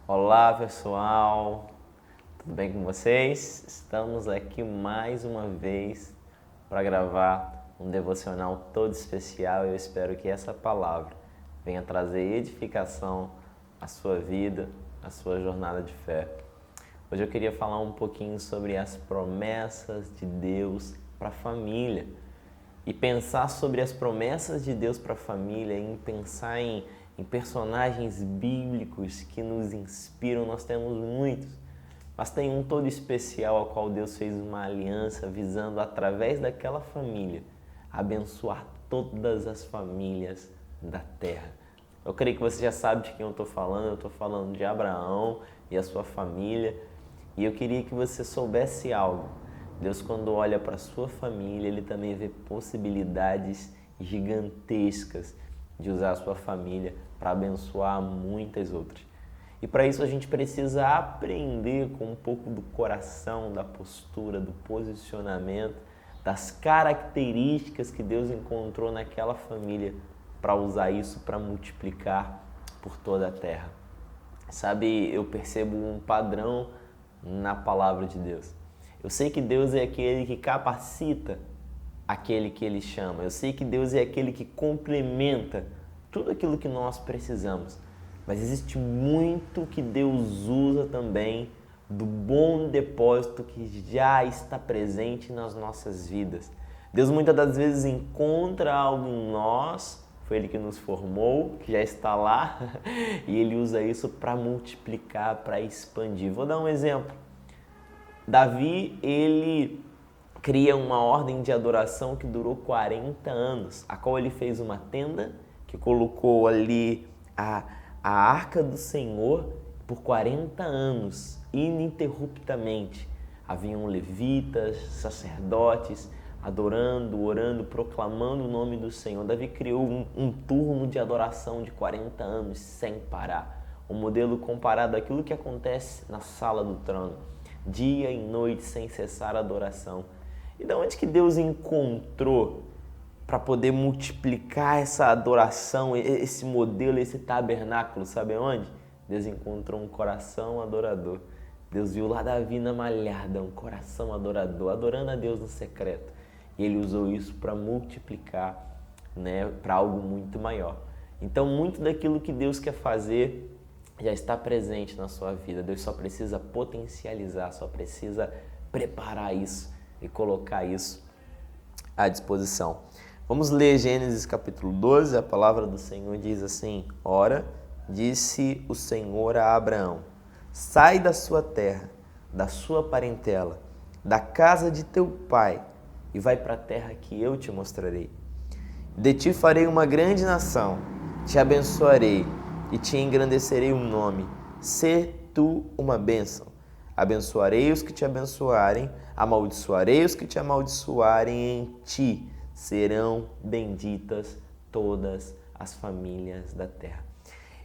Olá pessoal, tudo bem com vocês? Estamos aqui mais uma vez para gravar um devocional todo especial e eu espero que essa palavra venha trazer edificação à sua vida, à sua jornada de fé. Hoje eu queria falar um pouquinho sobre as promessas de Deus para a família e pensar sobre as promessas de Deus para a família, em pensar em personagens bíblicos que nos inspiram. Nós temos muitos, mas tem um todo especial ao qual Deus fez uma aliança visando, através daquela família, abençoar todas as famílias da terra. Eu creio que você já sabe de quem eu estou falando de Abraão e a sua família, e eu queria que você soubesse algo. Deus, quando olha para a sua família, Ele também vê possibilidades gigantescas de usar a sua família para abençoar muitas outras. E para isso a gente precisa aprender com um pouco do coração, da postura, do posicionamento, das características que Deus encontrou naquela família para usar isso para multiplicar por toda a terra. Sabe, eu percebo um padrão na palavra de Deus. Eu sei que Deus é aquele que capacita aquele que Ele chama. Eu sei que Deus é aquele que complementa tudo aquilo que nós precisamos. Mas existe muito que Deus usa também do bom depósito que já está presente nas nossas vidas. Deus muitas das vezes encontra algo em nós, foi Ele que nos formou, que já está lá, e Ele usa isso para multiplicar, para expandir. Vou dar um exemplo. Davi, ele cria uma ordem de adoração que durou 40 anos, a qual ele fez uma tenda, que colocou ali a arca do Senhor por 40 anos, ininterruptamente. Haviam levitas, sacerdotes, adorando, orando, proclamando o nome do Senhor. Davi criou um turno de adoração de 40 anos sem parar. Um modelo comparado àquilo que acontece na sala do trono. Dia e noite sem cessar a adoração. E de onde que Deus encontrou para poder multiplicar essa adoração, esse modelo, esse tabernáculo? Sabe onde? Deus encontrou um coração adorador. Deus viu lá Davi na malhada, um coração adorador, adorando a Deus no secreto. E Ele usou isso para multiplicar, para algo muito maior. Então, muito daquilo que Deus quer fazer já está presente na sua vida. Deus só precisa potencializar, só precisa preparar isso e colocar isso à disposição. Vamos ler Gênesis capítulo 12, a palavra do Senhor diz assim: Ora, disse o Senhor a Abraão, sai da sua terra, da sua parentela, da casa de teu pai, e vai para a terra que eu te mostrarei. De ti farei uma grande nação, te abençoarei e te engrandecerei um nome. Sê tu uma bênção. Abençoarei os que te abençoarem, amaldiçoarei os que te amaldiçoarem, em ti serão benditas todas as famílias da terra.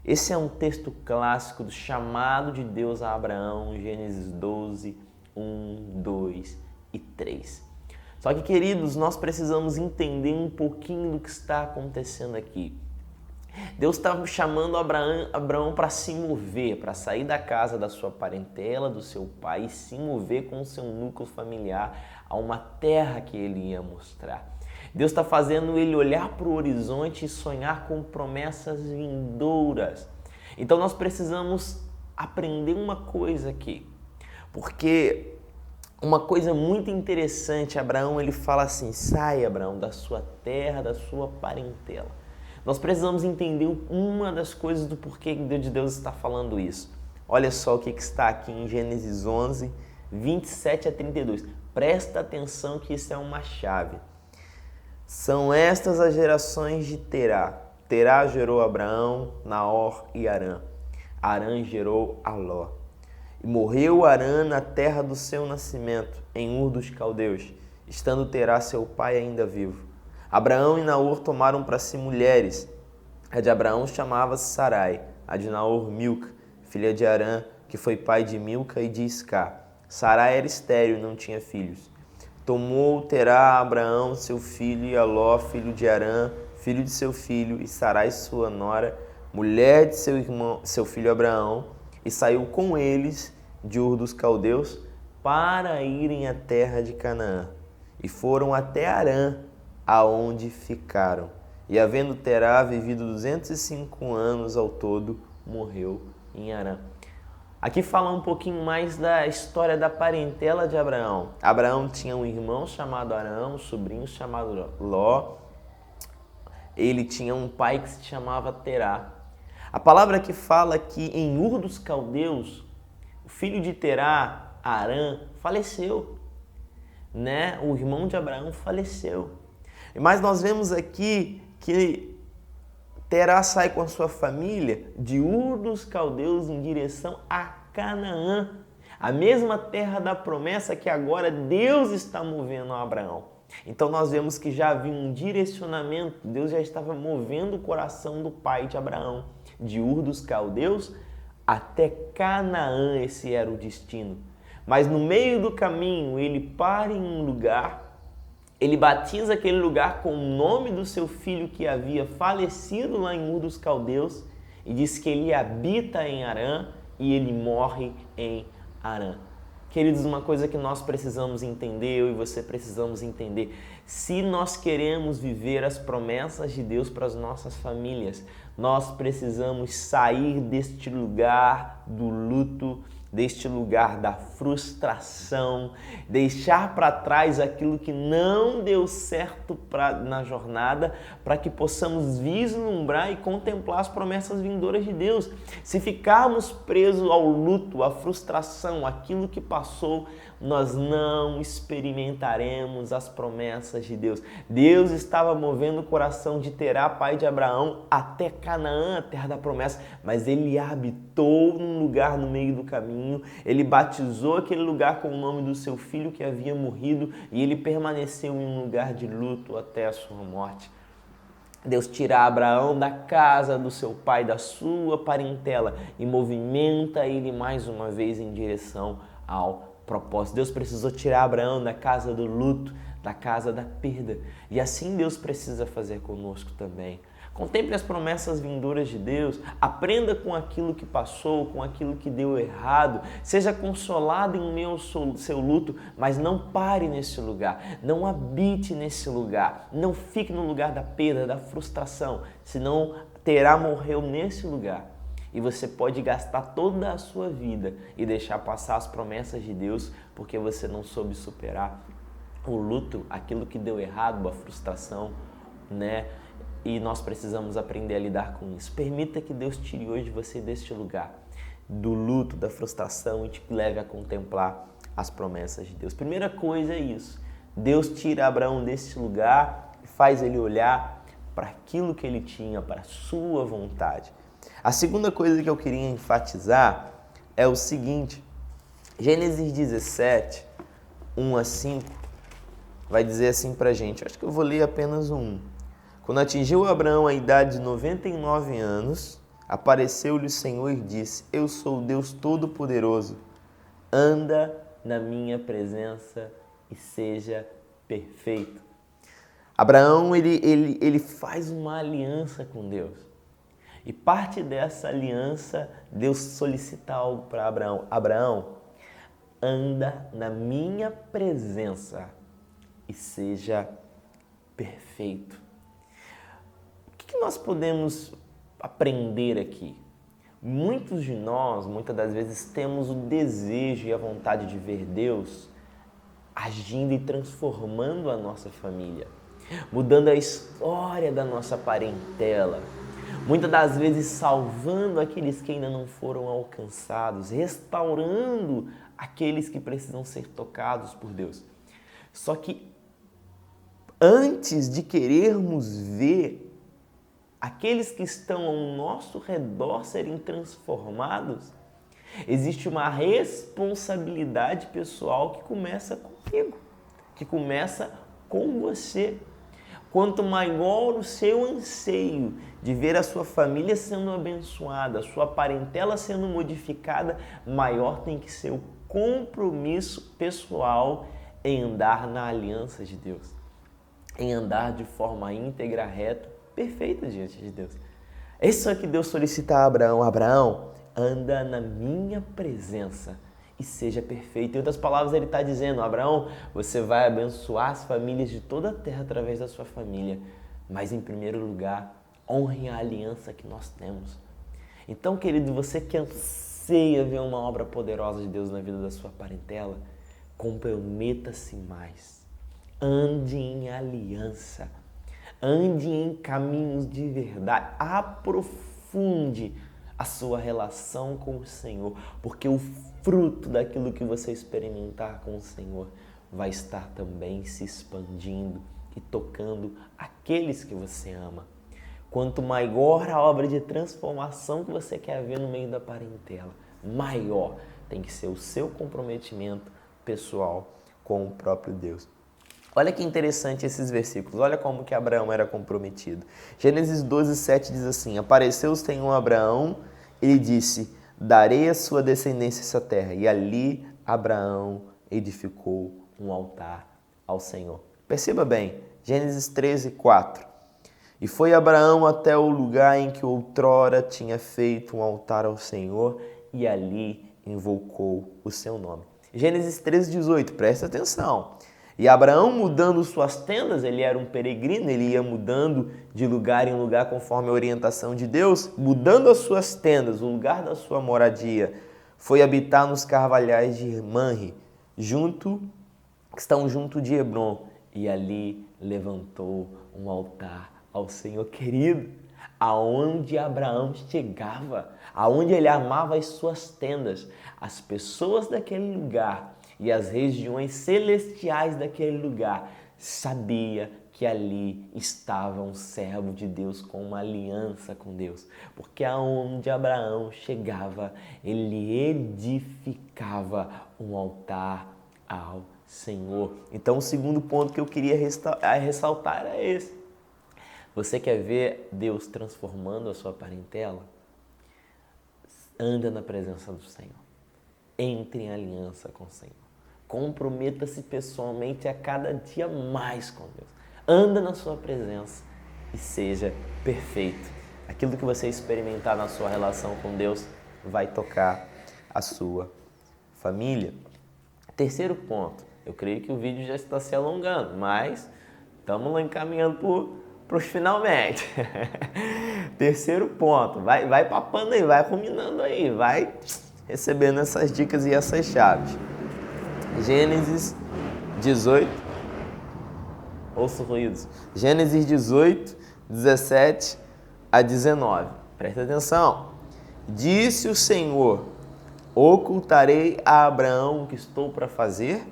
Esse é um texto clássico do chamado de Deus a Abraão, Gênesis 12, 1, 2 e 3. Só que, queridos, nós precisamos entender um pouquinho do que está acontecendo aqui. Deus está chamando Abraão para se mover, para sair da casa da sua parentela, do seu pai, e se mover com o seu núcleo familiar a uma terra que ele ia mostrar. Deus está fazendo ele olhar para o horizonte e sonhar com promessas vindouras. Então nós precisamos aprender uma coisa aqui, porque uma coisa muito interessante, Abraão, ele fala assim: sai, Abraão, da sua terra, da sua parentela. Nós precisamos entender uma das coisas do porquê de Deus está falando isso. Olha só o que está aqui em Gênesis 11, 27 a 32. Presta atenção que isso é uma chave. São estas as gerações de Terá. Terá gerou Abraão, Naor e Harã. Harã gerou Aló. E morreu Harã na terra do seu nascimento, em Ur dos Caldeus, estando Terá seu pai ainda vivo. Abraão e Naor tomaram para si mulheres. A de Abraão chamava-se Sarai, a de Naor Milca, filha de Harã, que foi pai de Milca e de Isca. Sarai era estéril e não tinha filhos. Tomou Terá Abraão, seu filho, e Aló, filho de Harã, filho de seu filho, e Sarai, sua nora, mulher de seu irmão, seu filho Abraão, e saiu com eles de Ur dos Caldeus para irem à terra de Canaã. E foram até Harã, aonde ficaram. E havendo Terá vivido 205 anos ao todo, morreu em Harã. Aqui fala um pouquinho mais da história da parentela de Abraão. Abraão tinha um irmão chamado Arão, um sobrinho chamado Ló. Ele tinha um pai que se chamava Terá. A palavra que fala que em Ur dos Caldeus, o filho de Terá, Harã, faleceu. O irmão de Abraão faleceu. Mas nós vemos aqui que Terá sai com a sua família de Ur dos Caldeus em direção a Canaã, a mesma terra da promessa que agora Deus está movendo a Abraão. Então nós vemos que já havia um direcionamento, Deus já estava movendo o coração do pai de Abraão, de Ur dos Caldeus até Canaã, esse era o destino. Mas no meio do caminho ele para em um lugar, ele batiza aquele lugar com o nome do seu filho que havia falecido lá em Ur dos Caldeus e diz que ele habita em Harã e ele morre em Harã. Queridos, uma coisa que nós precisamos entender, eu e você precisamos entender, se nós queremos viver as promessas de Deus para as nossas famílias, nós precisamos sair deste lugar do luto, deste lugar da frustração, deixar para trás aquilo que não deu certo na jornada, para que possamos vislumbrar e contemplar as promessas vindouras de Deus. Se ficarmos presos ao luto, à frustração, aquilo que passou, nós não experimentaremos as promessas de Deus. Deus estava movendo o coração de Terá, pai de Abraão, até Canaã, a terra da promessa, mas ele habitou num lugar no meio do caminho, ele batizou aquele lugar com o nome do seu filho que havia morrido e ele permaneceu em um lugar de luto até a sua morte. Deus tira Abraão da casa do seu pai, da sua parentela e movimenta ele mais uma vez em direção ao propósito. Deus precisou tirar Abraão da casa do luto, da casa da perda. E assim Deus precisa fazer conosco também. Contemple as promessas vindouras de Deus, aprenda com aquilo que passou, com aquilo que deu errado, seja consolado em meio ao seu luto, mas não pare nesse lugar, não habite nesse lugar, não fique no lugar da perda, da frustração, senão Terá morreu nesse lugar. E você pode gastar toda a sua vida e deixar passar as promessas de Deus porque você não soube superar o luto, aquilo que deu errado, a frustração, E nós precisamos aprender a lidar com isso. Permita que Deus tire hoje você deste lugar, do luto, da frustração e te leve a contemplar as promessas de Deus. Primeira coisa é isso. Deus tira Abraão desse lugar e faz ele olhar para aquilo que ele tinha, para a sua vontade. A segunda coisa que eu queria enfatizar é o seguinte, Gênesis 17, 1 a 5, vai dizer assim pra gente, acho que eu vou ler apenas um. Quando atingiu Abraão a idade de 99 anos, apareceu-lhe o Senhor e disse, eu sou o Deus Todo-Poderoso, anda na minha presença e seja perfeito. Abraão, ele faz uma aliança com Deus. E parte dessa aliança, Deus solicita algo para Abraão. Abraão, anda na minha presença e seja perfeito. O que nós podemos aprender aqui? Muitos de nós, muitas das vezes, temos o desejo e a vontade de ver Deus agindo e transformando a nossa família, mudando a história da nossa parentela, muitas das vezes salvando aqueles que ainda não foram alcançados, restaurando aqueles que precisam ser tocados por Deus. Só que antes de querermos ver aqueles que estão ao nosso redor serem transformados, existe uma responsabilidade pessoal que começa comigo, que começa com você. Quanto maior o seu anseio de ver a sua família sendo abençoada, a sua parentela sendo modificada, maior tem que ser o compromisso pessoal em andar na aliança de Deus, em andar de forma íntegra, reta, perfeita diante de Deus. Isso é que Deus solicita a Abraão. Abraão, anda na minha presença e seja perfeito. Em outras palavras, ele está dizendo: Abraão, você vai abençoar as famílias de toda a terra através da sua família, mas em primeiro lugar, honre a aliança que nós temos. Então, querido, você que anseia ver uma obra poderosa de Deus na vida da sua parentela, comprometa-se mais. Ande em aliança. Ande em caminhos de verdade. Aprofunde a sua relação com o Senhor, porque o fruto daquilo que você experimentar com o Senhor vai estar também se expandindo e tocando aqueles que você ama. Quanto maior a obra de transformação que você quer ver no meio da parentela, maior tem que ser o seu comprometimento pessoal com o próprio Deus. Olha que interessante esses versículos, olha como que Abraão era comprometido. Gênesis 12:7 diz assim: apareceu o Senhor a Abraão, ele disse: darei à sua descendência essa terra. E ali Abraão edificou um altar ao Senhor. Perceba bem, Gênesis 13:4. E foi Abraão até o lugar em que outrora tinha feito um altar ao Senhor e ali invocou o seu nome. Gênesis 13:18, presta atenção. E Abraão, mudando suas tendas, ele era um peregrino, ele ia mudando de lugar em lugar conforme a orientação de Deus, mudando as suas tendas, o lugar da sua moradia, foi habitar nos carvalhais de Manre, que estão junto de Hebrom, e ali levantou um altar ao Senhor. Querido, aonde Abraão chegava, aonde ele armava as suas tendas, as pessoas daquele lugar e as regiões celestiais daquele lugar sabia que ali estava um servo de Deus com uma aliança com Deus, porque aonde Abraão chegava, ele edificava um altar ao Senhor. Então, o segundo ponto que eu queria ressaltar é esse. Você quer ver Deus transformando a sua parentela? Anda na presença do Senhor. Entre em aliança com o Senhor. Comprometa-se pessoalmente a cada dia mais com Deus. Anda na sua presença e seja perfeito. Aquilo que você experimentar na sua relação com Deus vai tocar a sua família. Terceiro ponto. Eu creio que o vídeo já está se alongando, mas estamos lá encaminhando para os finalmente. Terceiro ponto. Vai papando aí, vai ruminando aí, vai recebendo essas dicas e essas chaves. Gênesis 18, ouço ruídos, Gênesis 18, 17 a 19, presta atenção. Disse o Senhor: ocultarei a Abraão o que estou para fazer,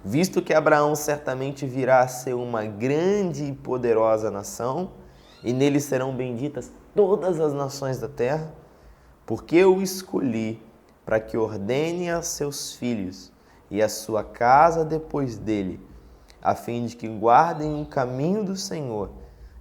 visto que Abraão certamente virá a ser uma grande e poderosa nação, e nele serão benditas todas as nações da terra, porque eu o escolhi para que ordene a seus filhos e a sua casa depois dele, a fim de que guardem o caminho do Senhor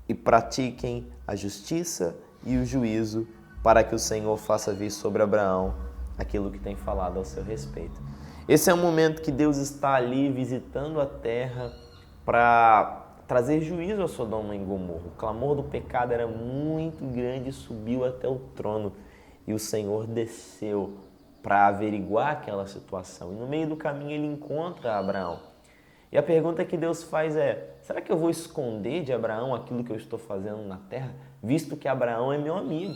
e pratiquem a justiça e o juízo, para que o Senhor faça vir sobre Abraão aquilo que tem falado ao seu respeito. Esse é o momento que Deus está ali visitando a terra para trazer juízo a Sodoma e Gomorra. O clamor do pecado era muito grande e subiu até o trono, e o Senhor desceu para averiguar aquela situação. E no meio do caminho ele encontra Abraão. E a pergunta que Deus faz é: será que eu vou esconder de Abraão aquilo que eu estou fazendo na terra? Visto que Abraão é meu amigo,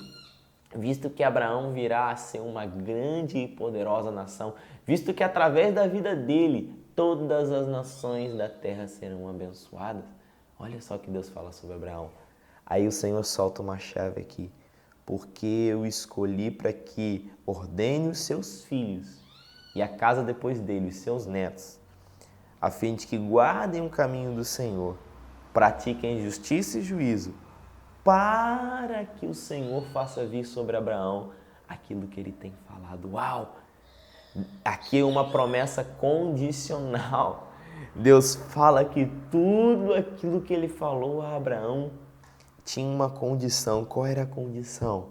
visto que Abraão virá a ser uma grande e poderosa nação, visto que através da vida dele todas as nações da terra serão abençoadas. Olha só o que Deus fala sobre Abraão. Aí o Senhor solta uma chave aqui. Porque eu escolhi para que ordene os seus filhos e a casa depois dele, os seus netos, a fim de que guardem o caminho do Senhor, pratiquem justiça e juízo, para que o Senhor faça vir sobre Abraão aquilo que ele tem falado. Uau! Aqui é uma promessa condicional. Deus fala que tudo aquilo que ele falou a Abraão tinha uma condição. Qual era a condição?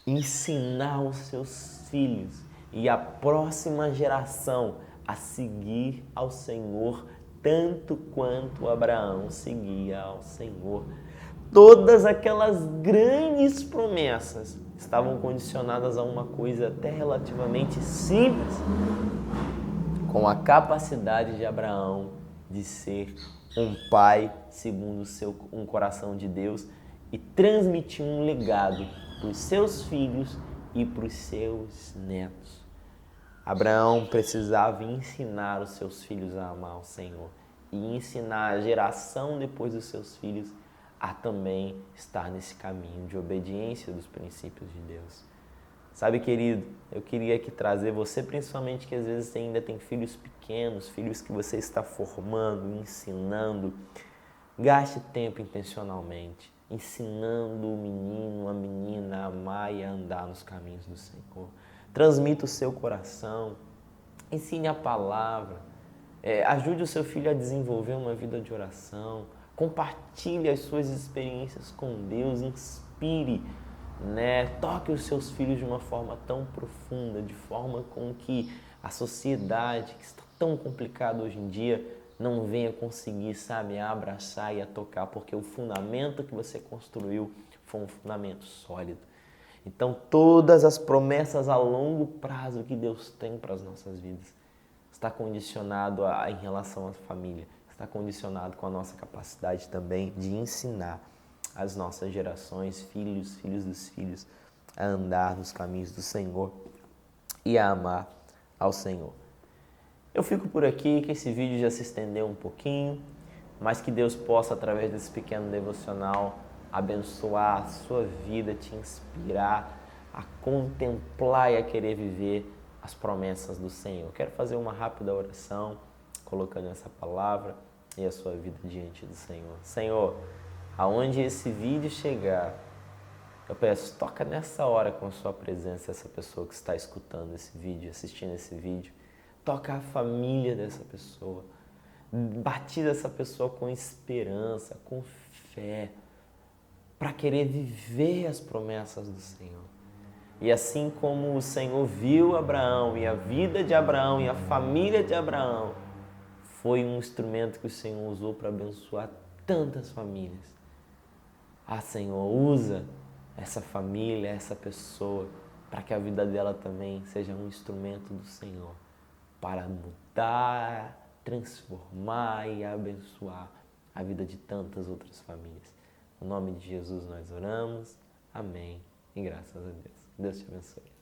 Ensinar os seus filhos e a próxima geração a seguir ao Senhor, tanto quanto Abraão seguia ao Senhor. Todas aquelas grandes promessas estavam condicionadas a uma coisa até relativamente simples, com a capacidade de Abraão de ser um pai segundo um coração de Deus e transmitir um legado para os seus filhos e para os seus netos. Abraão precisava ensinar os seus filhos a amar o Senhor e ensinar a geração depois dos seus filhos a também estar nesse caminho de obediência dos princípios de Deus. Sabe, querido, eu queria aqui trazer você, principalmente que às vezes ainda tem filhos pequenos, filhos que você está formando, ensinando. Gaste tempo intencionalmente, ensinando o menino, a menina a amar e a andar nos caminhos do Senhor. Transmita o seu coração, ensine a palavra, ajude o seu filho a desenvolver uma vida de oração, compartilhe as suas experiências com Deus, inspire, toque os seus filhos de uma forma tão profunda, de forma com que a sociedade, que está tão complicada hoje em dia, não venha conseguir, a abraçar e a tocar, porque o fundamento que você construiu foi um fundamento sólido. Então, todas as promessas a longo prazo que Deus tem para as nossas vidas está condicionado em relação à família, está condicionado com a nossa capacidade também de ensinar as nossas gerações, filhos dos filhos, a andar nos caminhos do Senhor e a amar ao Senhor. Eu fico por aqui, que esse vídeo já se estendeu um pouquinho, mas que Deus possa, através desse pequeno devocional, abençoar a sua vida, te inspirar a contemplar e a querer viver as promessas do Senhor. Quero fazer uma rápida oração, colocando essa palavra e a sua vida diante do Senhor. Senhor, aonde esse vídeo chegar, eu peço, toca nessa hora com a sua presença essa pessoa que está escutando esse vídeo, assistindo esse vídeo. Toca a família dessa pessoa. Batiza essa pessoa com esperança, com fé, para querer viver as promessas do Senhor. E assim como o Senhor viu Abraão e a vida de Abraão e a família de Abraão, foi um instrumento que o Senhor usou para abençoar tantas famílias. Senhor, usa essa família, essa pessoa, para que a vida dela também seja um instrumento do Senhor, para mudar, transformar e abençoar a vida de tantas outras famílias. No nome de Jesus nós oramos. Amém. E graças a Deus. Deus te abençoe.